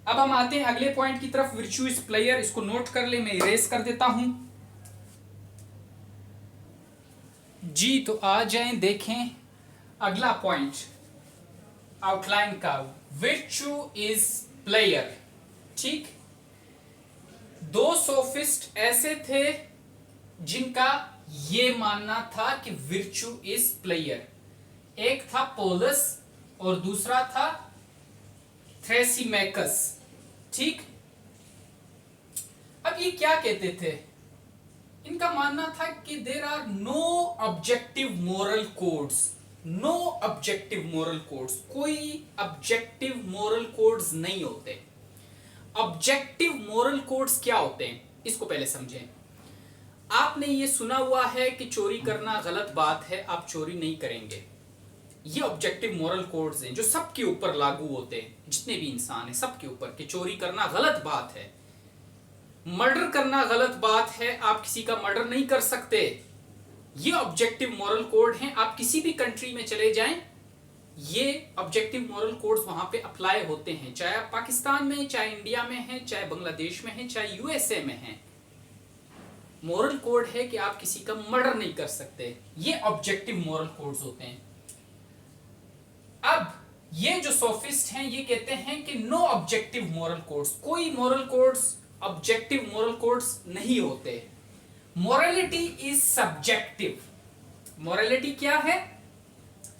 Speaker 1: अब हम आते हैं अगले पॉइंट की तरफ, विर्च्यू इज प्लेयर। इसको नोट कर ले, मैं इरेज कर देता हूं जी। तो आ जाएं, देखें अगला पॉइंट आउटलाइन का, विर्च्यू इज प्लेयर। ठीक, दो सोफिस्ट ऐसे थे जिनका ये मानना था कि विर्च्यू इज प्लेयर। एक था पोलस और दूसरा था थ्रेसिमेकस। ठीक, अब ये क्या कहते थे? इनका मानना था कि there are no objective moral codes. No objective moral codes, कोई ऑब्जेक्टिव मोरल कोड्स नहीं होते। ऑब्जेक्टिव मोरल कोड्स क्या होते हैं, इसको पहले समझें। आपने ये सुना हुआ है कि चोरी करना गलत बात है, आप चोरी नहीं करेंगे। ये ऑब्जेक्टिव मोरल कोड्स हैं जो सबके ऊपर लागू होते हैं, जितने भी इंसान हैं सबके ऊपर, कि चोरी करना गलत बात है, मर्डर करना गलत बात है, आप किसी का मर्डर नहीं कर सकते। ये ऑब्जेक्टिव मोरल कोड हैं। आप किसी भी कंट्री में चले जाएं, ये ऑब्जेक्टिव मोरल कोड्स वहां पे अप्लाई होते हैं, चाहे आप पाकिस्तान में, चाहे इंडिया में हैं, चाहे बांग्लादेश में हैं, चाहे यूएसए में हैं। मोरल कोड है कि आप किसी का मर्डर नहीं कर सकते। ये ऑब्जेक्टिव मोरल कोड्स होते हैं। अब ये जो सोफिस्ट हैं ये कहते हैं कि नो ऑब्जेक्टिव मोरल कोड्स, कोई moral codes objective moral codes नहीं होते। Morality is subjective. मोरालिटी क्या है?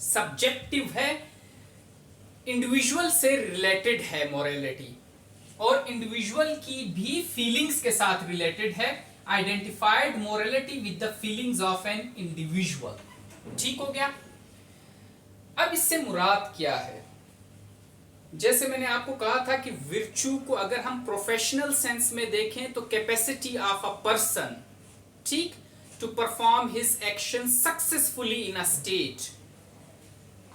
Speaker 1: सब्जेक्टिव है, इंडिविजुअल से रिलेटेड है मोरालिटी, और इंडिविजुअल की भी फीलिंग्स के साथ रिलेटेड है। Identified morality with the feelings of an individual. ठीक हो गया। अब इससे मुराद क्या है? जैसे मैंने आपको कहा था कि विर्च्यू को अगर हम प्रोफेशनल सेंस में देखें तो कैपेसिटी ऑफ अ पर्सन, ठीक, to perform his action successfully in a state.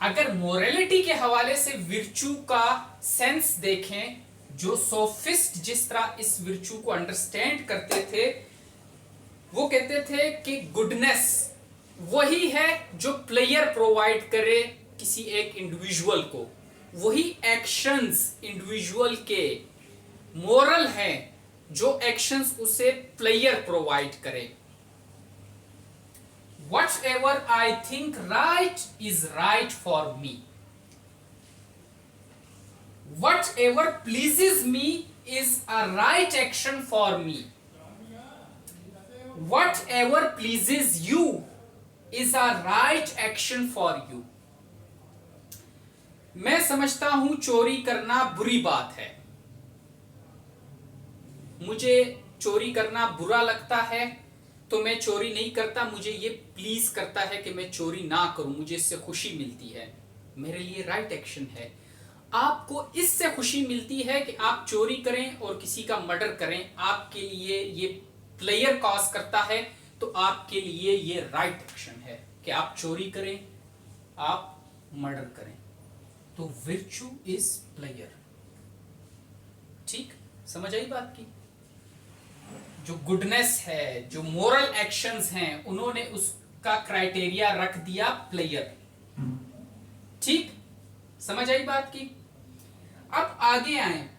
Speaker 1: अगर मोरालिटी के हवाले से विर्च्यू का सेंस देखें, जो सोफिस्ट जिस तरह इस विर्च्यू को अंडरस्टैंड करते थे, वो कहते थे कि गुडनेस वही है जो प्लेयर प्रोवाइड करे किसी एक इंडिविजुअल को, वही एक्शंस इंडिविजुअल के मोरल हैं जो एक्शंस उसे प्लेयर प्रोवाइड करे। Whatever I think right is right for me. Whatever pleases me is a right action for me. Whatever pleases you is a right action for you. मैं समझता हूं चोरी करना बुरी बात है, मुझे चोरी करना बुरा लगता है, तो मैं चोरी नहीं करता। मुझे ये प्लीज करता है कि मैं चोरी ना करूं, मुझे इससे खुशी मिलती है, मेरे लिए राइट एक्शन है। आपको इससे खुशी मिलती है कि आप चोरी करें और किसी का मर्डर करें, आपके लिए ये प्लेयर कॉज करता है, तो आपके लिए ये राइट एक्शन है कि आप चोरी करें, आप मर्डर करें। तो विर्च्यू इज प्लेयर। ठीक, समझ आई बात की? जो गुडनेस है, जो मोरल एक्शंस हैं, उन्होंने उसका क्राइटेरिया रख दिया प्लेयर। ठीक, समझ आई बात की? अब आगे आए,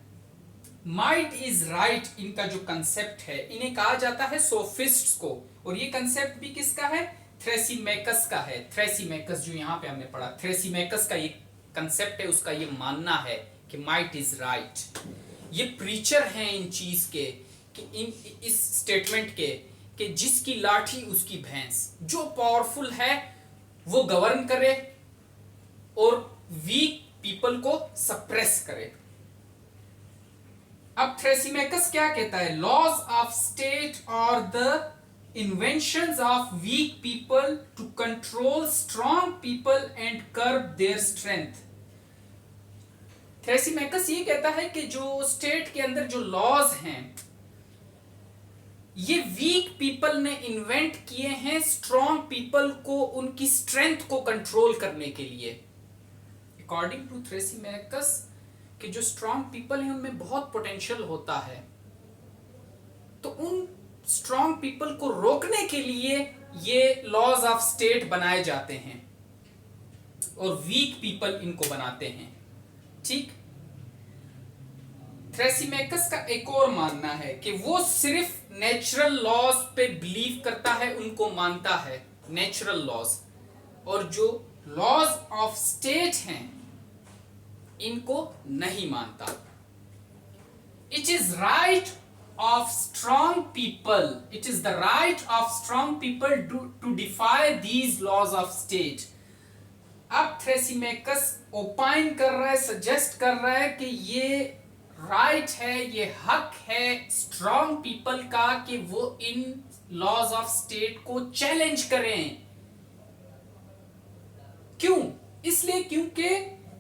Speaker 1: माइट इज राइट, इनका जो कंसेप्ट है, इन्हें कहा जाता है सोफिस्ट्स को, और ये कंसेप्ट भी किसका है? थ्रेसिमेकस का है। थ्रेसिमेकस जो यहां पे हमने पढ़ा, थ्रेसिमेकस का ये कंसेप्ट है, उसका ये मानना है कि माइट इज राइट। ये प्रीचर हैं इन चीज के, कि इस स्टेटमेंट के, कि जिसकी लाठी उसकी भैंस, जो पावरफुल है वो गवर्न करे और वीक पीपल को सप्रेस करे। अब थ्रेसिमेकस क्या कहता है? लॉज ऑफ स्टेट और the inventions of weak people to control strong people and curb their strength. Thrasymachus ये कहता है कि जो स्टेट के अंदर जो लॉज हैं, ये वीक पीपल ने इन्वेंट किए हैं स्ट्रॉन्ग पीपल को उनकी स्ट्रेंथ को कंट्रोल करने के लिए। अकॉर्डिंग टू थ्रेसिमेकस कि जो स्ट्रॉन्ग पीपल हैं उनमें बहुत पोटेंशियल होता है, तो उन स्ट्रॉन्ग पीपल को रोकने के लिए ये लॉज ऑफ स्टेट बनाए जाते हैं। और वीक पीपल इनको बनाते हैं। ठीक, थ्रेसिमेकस का एक और मानना है कि वो सिर्फ नेचुरल लॉज पे बिलीव करता है, उनको मानता है नेचुरल लॉज, और जो लॉज ऑफ स्टेट हैं इनको नहीं मानता। It is right of strong people, it is the right of strong people to defy these laws of state. अब थ्रेसिमेकस ओपाइन कर रहा है, सजेस्ट कर रहा है कि ये राइट है, ये हक है स्ट्रॉन्ग पीपल का कि वो इन लॉज ऑफ स्टेट को चैलेंज करें। क्यों? इसलिए क्योंकि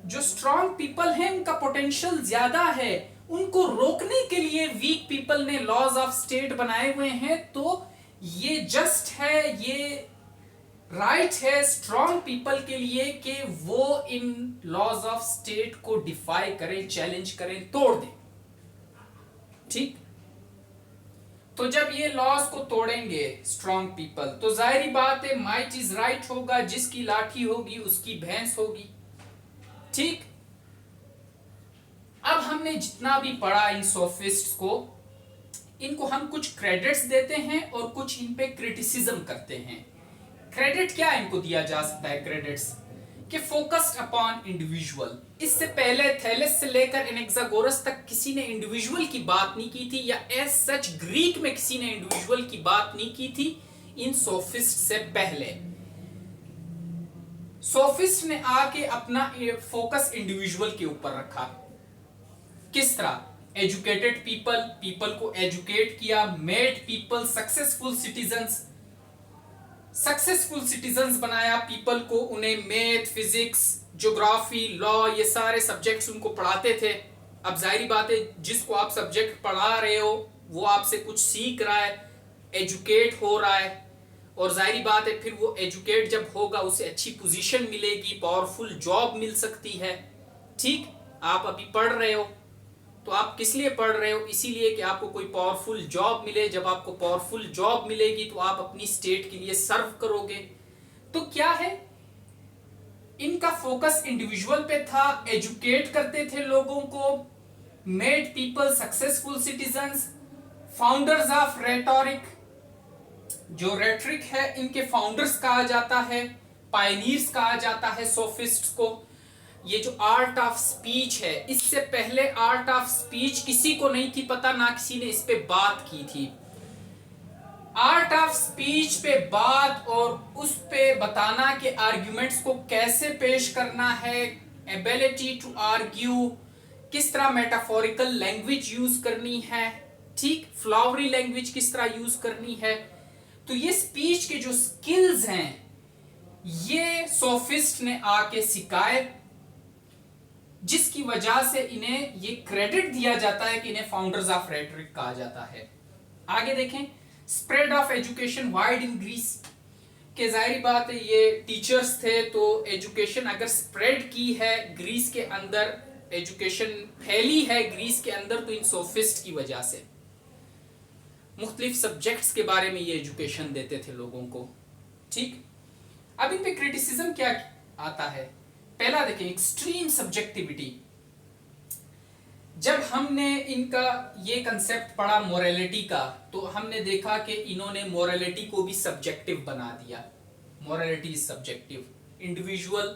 Speaker 1: जो स्ट्रॉन्ग पीपल हैं उनका पोटेंशियल ज्यादा है, उनको रोकने के लिए वीक पीपल ने लॉज ऑफ स्टेट बनाए हुए हैं। तो ये जस्ट है, ये राइट है स्ट्रॉन्ग पीपल के लिए कि वो इन लॉज ऑफ स्टेट को डिफाई करें, चैलेंज करें, तोड़ दें। ठीक, तो जब ये लॉज को तोड़ेंगे स्ट्रॉन्ग पीपल, तो जाहिर बात है माइट इज राइट होगा, जिसकी लाठी होगी उसकी भैंस होगी। ठीक, अब हमने जितना भी पढ़ा इन सोफिस्ट्स को, इनको हम कुछ क्रेडिट्स देते हैं और कुछ इन पे क्रिटिसिज्म करते हैं। क्रेडिट क्या इनको दिया जा सकता है? क्रेडिट्स कि फोकस्ड अपॉन इंडिविजुअल। इससे पहले थैलेस से लेकर एनेक्सागोरस तक किसी ने इंडिविजुअल की बात नहीं की थी, या एज सच ग्रीक में किसी ने इंडिविजुअल की बात नहीं की थी इन सोफिस्ट से पहले। सोफिस्ट ने आके अपना फोकस इंडिविजुअल के ऊपर रखा। किस तरह? एजुकेटेड पीपल, पीपल को एजुकेट किया, made people successful citizens, successful citizens बनाया पीपल को, उन्हें मैथ, फिजिक्स, ज्योग्राफी, लॉ, ये सारे सब्जेक्ट्स उनको पढ़ाते थे। अब जाहिर बात है जिसको आप सब्जेक्ट पढ़ा रहे हो वो आपसे कुछ सीख रहा है, एजुकेट हो रहा है, और जाहिर बात है फिर वो एजुकेट जब होगा उसे अच्छी पोजीशन मिलेगी, पावरफुल जॉब मिल सकती है। ठीक, आप अभी पढ़ रहे हो तो आप किस लिए पढ़ रहे हो? इसीलिए कि आपको कोई पावरफुल जॉब मिले। जब आपको पावरफुल जॉब मिलेगी तो आप अपनी स्टेट के लिए सर्व करोगे। तो क्या है, इनका फोकस इंडिविजुअल पे था, एजुकेट करते थे लोगों को, made people successful citizens, founders of rhetoric, जो रेटरिक है इनके फाउंडर्स कहा जाता है, पायनियर्स कहा जाता है सोफिस्ट्स को। ये जो आर्ट ऑफ स्पीच है, इससे पहले आर्ट ऑफ स्पीच किसी को नहीं थी पता, ना किसी ने इस पे बात की थी। आर्ट ऑफ स्पीच पे बात और उस पे बताना कि आर्ग्यूमेंट्स को कैसे पेश करना है, एबिलिटी टू आर्ग्यू, किस तरह मेटाफोरिकल लैंग्वेज यूज करनी है, ठीक, फ्लावरी लैंग्वेज किस तरह यूज करनी है। तो ये स्पीच के जो स्किल्स हैं ये सोफिस्ट ने आके सिखाए, जिसकी वजह से इन्हें ये क्रेडिट दिया जाता है कि इन्हें फाउंडर्स ऑफ रेटरिक कहा जाता है। आगे देखें, spread of education wide in Greece, के जाहिर बात है ये टीचर्स थे, तो एजुकेशन अगर स्प्रेड की है ग्रीस के अंदर, एजुकेशन फैली है ग्रीस के अंदर, तो इन सोफिस्ट की वजह से मुख्तलिफ सब्जेक्ट्स के बारे में ये एजुकेशन देते थे लोगों को। ठीक, अब इन पे क्रिटिसिज्म क्या आता है? पहला देखें, एक्सट्रीम सब्जेक्टिविटी। जब हमने इनका ये कंसेप्ट पढ़ा मोरालिटी का, तो हमने देखा कि इन्होंने मोरालिटी को भी सब्जेक्टिव बना दिया। मोरालिटी इज सब्जेक्टिव, इंडिविजुअल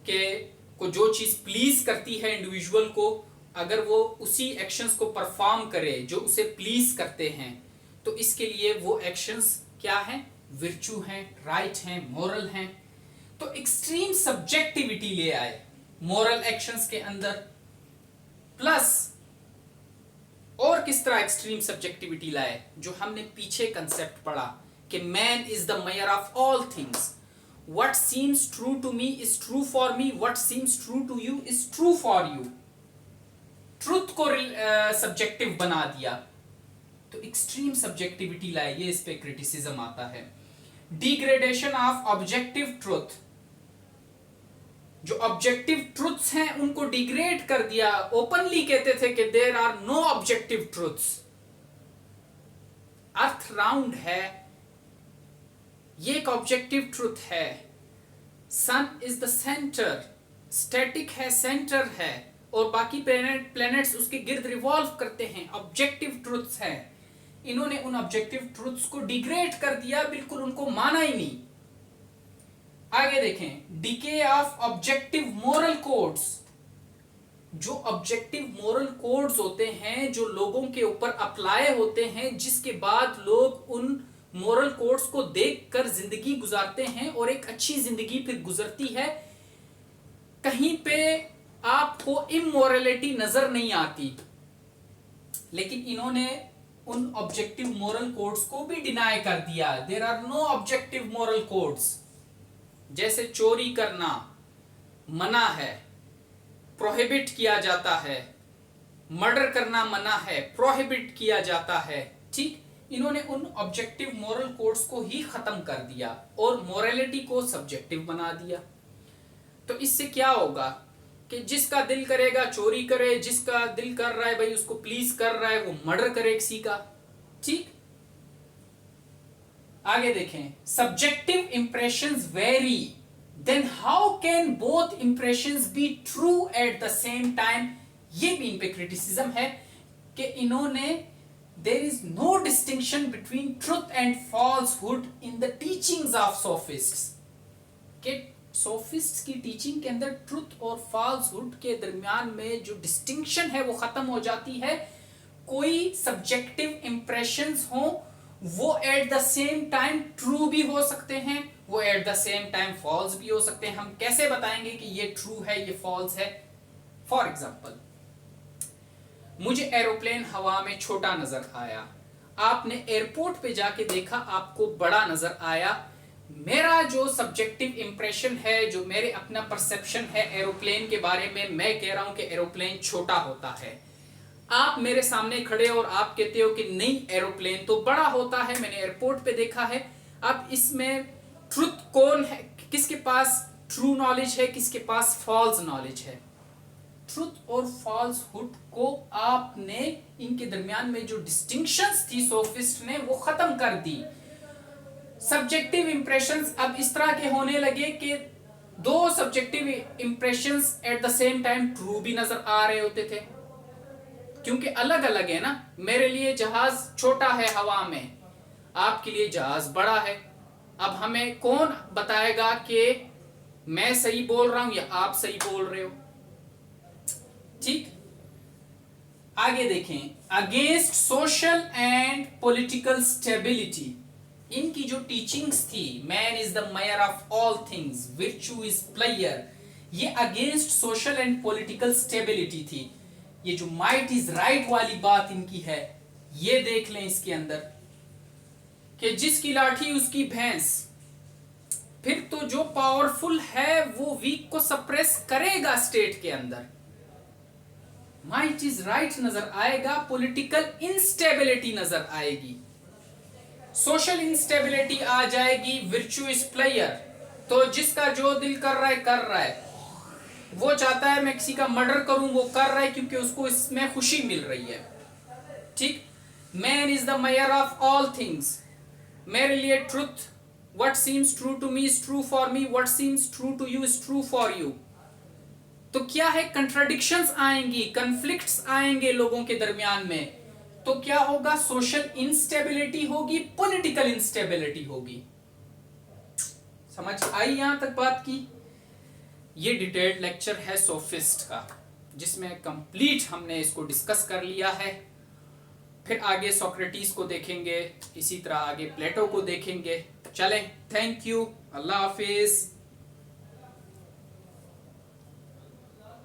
Speaker 1: के को जो चीज प्लीज करती है इंडिविजुअल को, अगर वो उसी एक्शंस को परफॉर्म करे जो उसे प्लीज करते हैं, तो इसके लिए वो एक्शंस क्या हैं? विर्चू हैं, राइट हैं, मोरल हैं। तो एक्सट्रीम सब्जेक्टिविटी ले आए मोरल एक्शंस के अंदर। प्लस और किस तरह एक्सट्रीम सब्जेक्टिविटी लाए? जो हमने पीछे कंसेप्ट पढ़ा कि man is the measure of all things, what seems true to me is true for me, what seems true to you is true for you. Truth को सब्जेक्टिव बना दिया, तो एक्सट्रीम सब्जेक्टिविटी लाए, ये इस पे क्रिटिसिज्म आता है। डिग्रेडेशन ऑफ ऑब्जेक्टिव ट्रुथ, जो ऑब्जेक्टिव ट्रुथ्स हैं उनको डिग्रेड कर दिया। ओपनली कहते थे कि there are no objective truths, earth round है, ये एक ऑब्जेक्टिव ट्रुथ है, sun is the centre, static है, सेंटर है, और बाकी प्लैनेट्स उसके गिर्द रिवॉल्व करते हैं, ऑब्जेक्टिव ट्रुथ्स हैं। इन्होंने उन ऑब्जेक्टिव ट्रुथ्स को डिग्रेड कर दिया, बिल्कुल उनको माना ही नहीं। आगे देखें, decay of objective moral codes. जो ऑब्जेक्टिव मोरल कोड्स होते हैं, जो लोगों के ऊपर अप्लाई होते हैं, जिसके बाद लोग उन मोरल कोड्स को देखकर जिंदगी गुजारते हैं और एक अच्छी जिंदगी फिर गुजरती है। कहीं पे आपको इमोरलिटी नजर नहीं आती, लेकिन इन्होंने उन ऑब्जेक्टिव मोरल कोड्स को भी डिनाई कर दिया। There are no objective moral codes. जैसे चोरी करना मना है, प्रोहिबिट किया जाता है, मर्डर करना मना है, प्रोहिबिट किया जाता है। ठीक, इन्होंने उन ऑब्जेक्टिव मोरल कोड्स को ही खत्म कर दिया और मोरालिटी को सब्जेक्टिव बना दिया। तो इससे क्या होगा कि जिसका दिल करेगा चोरी करे, जिसका दिल कर रहा है भाई उसको प्लीज कर रहा है वो मर्डर करे किसी का। ठीक, आगे देखें, subjective impressions vary, then how can both impressions be true at the same time. ये भी इन पे क्रिटिसिज्म है कि इन्होंने there is no distinction between truth and falsehood in the teachings of sophists. के सोफिस्ट्स की टीचिंग के अंदर ट्रुथ और फॉल्सहुड के दरमियान में जो डिस्टिंक्शन है वो खत्म हो जाती है। कोई सब्जेक्टिव इंप्रेशंस हो वो at the same time true भी हो सकते हैं, वो at the same time false भी हो सकते हैं। हम कैसे बताएंगे कि ये ट्रू है ये फॉल्स है? फॉर एग्जाम्पल, मुझे एरोप्लेन हवा में छोटा नजर आया, आपने एयरपोर्ट पे जाके देखा आपको बड़ा नजर आया। मेरा जो सब्जेक्टिव इंप्रेशन है, जो मेरे अपना परसेप्शन है एरोप्लेन के बारे में, मैं कह रहा हूं कि एरोप्लेन छोटा होता है। आप मेरे सामने खड़े और आप कहते हो कि नहीं एरोप्लेन तो बड़ा होता है, मैंने एयरपोर्ट पे देखा है। अब इसमें ट्रुथ कौन है, किसके पास ट्रू नॉलेज है, किसके पास फॉल्स नॉलेज है? ट्रुथ और फॉल्सहुड को आपने इनके दरमियान में जो डिस्टिंक्शंस थी सोफिस्ट ने वो खत्म कर दी। सब्जेक्टिव इंप्रेशंस अब इस तरह के होने लगे कि दो subjective impressions eight the same time true भी नजर आ रहे होते थे, क्योंकि अलग अलग है ना। मेरे लिए जहाज छोटा है हवा में, आपके लिए जहाज बड़ा है। अब हमें कौन बताएगा कि मैं सही बोल रहा हूं या आप सही बोल रहे हो? ठीक, आगे देखें, against social and political stability. इनकी जो टीचिंग्स थी, man is the measure of all things, virtue is player, ये against social and political stability थी। ये जो माइट इज राइट वाली बात इनकी है, ये देख लें इसके अंदर कि जिसकी लाठी उसकी भैंस। फिर तो जो पावरफुल है वो वीक को सप्रेस करेगा स्टेट के अंदर। माइट इज राइट नजर आएगा, पॉलिटिकल इंस्टेबिलिटी नजर आएगी, सोशल इंस्टेबिलिटी आ जाएगी, विर्चू इज प्लेयर। तो जिसका जो दिल कर रहा है, वो चाहता है मैं किसी का मर्डर करूं, वो कर रहा है क्योंकि उसको इसमें खुशी मिल रही है। ठीक, man is the measure of all things, मेरे लिए truth, what seems true to me is true for me, what seems true to you is true for you. तो क्या है, कंट्राडिक्शंस आएंगी, कन्फ्लिक्ट्स आएंगे लोगों के दरमियान में। तो क्या होगा, सोशल इंस्टेबिलिटी होगी, पॉलिटिकल इंस्टेबिलिटी होगी। समझ आई यहां तक बात की? ये डिटेल्ड लेक्चर है सोफिस्ट का, जिसमें कंप्लीट हमने इसको डिस्कस कर लिया है। फिर आगे सोक्रेटिस को देखेंगे, इसी तरह आगे प्लेटो को देखेंगे। चलें, थैंक यू, अल्लाह हाफिज।